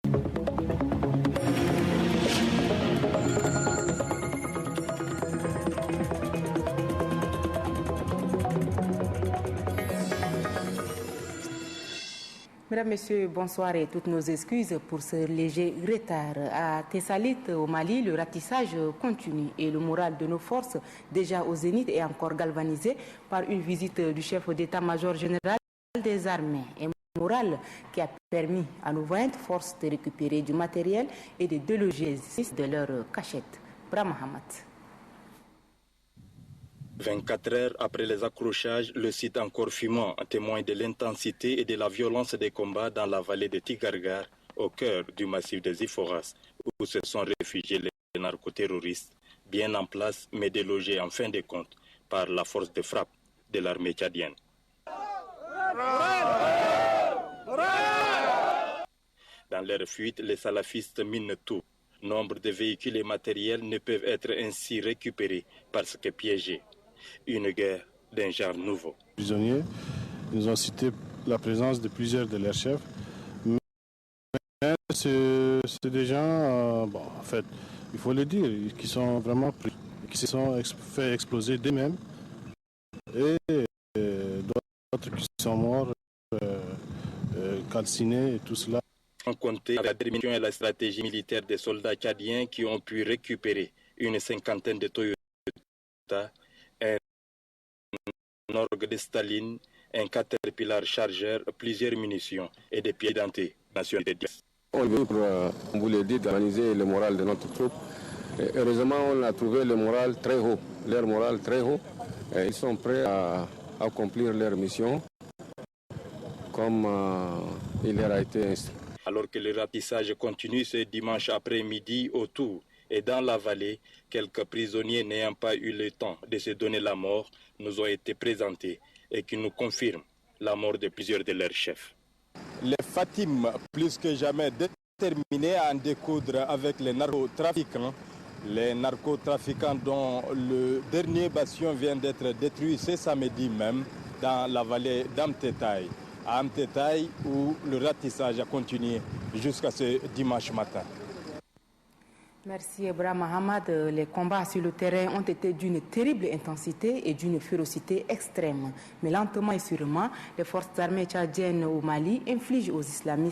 Mesdames, Messieurs, bonsoir et toutes nos excuses pour ce léger retard. À Tessalit, au Mali, le ratissage continue et le moral de nos forces, déjà au zénith, est encore galvanisé par une visite du chef d'état-major général des armées. Un moral qui a permis à nos vaillantes forces de récupérer du matériel et de déloger de leur cachette. Brahma Hamad. 24 heures après les accrochages, le site encore fumant témoigne de l'intensité et de la violence des combats dans la vallée de Tigargar, au cœur du massif des Iforas, où se sont réfugiés les narcoterroristes, bien en place mais délogés en fin de compte par la force de frappe de l'armée tchadienne. Dans leur fuite, les salafistes minent tout. Nombre de véhicules et matériels ne peuvent être ainsi récupérés parce que piégés. Une guerre d'un genre nouveau. Les prisonniers nous ont cité la présence de plusieurs de leurs chefs. Mais c'est des gens, en fait, il faut le dire, qui sont vraiment pris, qui se sont fait exploser d'eux-mêmes. Et d'autres qui sont morts, calcinés et tout cela. Sans compter la détermination et la stratégie militaire des soldats tchadiens qui ont pu récupérer une cinquantaine de Toyota, un orgue de Staline, un Caterpillar chargeur, plusieurs munitions et des pieds dentés nationaux. On veut, comme vous l'avez dit, d'organiser le moral de notre troupe. Et heureusement, on a trouvé le moral très haut, leur moral très haut. Et ils sont prêts à accomplir leur mission comme il leur a été instruit. Alors que le ratissage continue ce dimanche après-midi autour et dans la vallée, quelques prisonniers n'ayant pas eu le temps de se donner la mort nous ont été présentés et qui nous confirment la mort de plusieurs de leurs chefs. Les Fatim, plus que jamais déterminés à en découdre avec les narcotrafiquants dont le dernier bastion vient d'être détruit ce samedi même dans la vallée d'Amtetaï. À Amtetaï où le ratissage a continué jusqu'à ce dimanche matin. Merci Brahma Hamad. Les combats sur le terrain ont été d'une terrible intensité et d'une férocité extrême. Mais lentement et sûrement, les forces armées tchadiennes au Mali infligent aux islamistes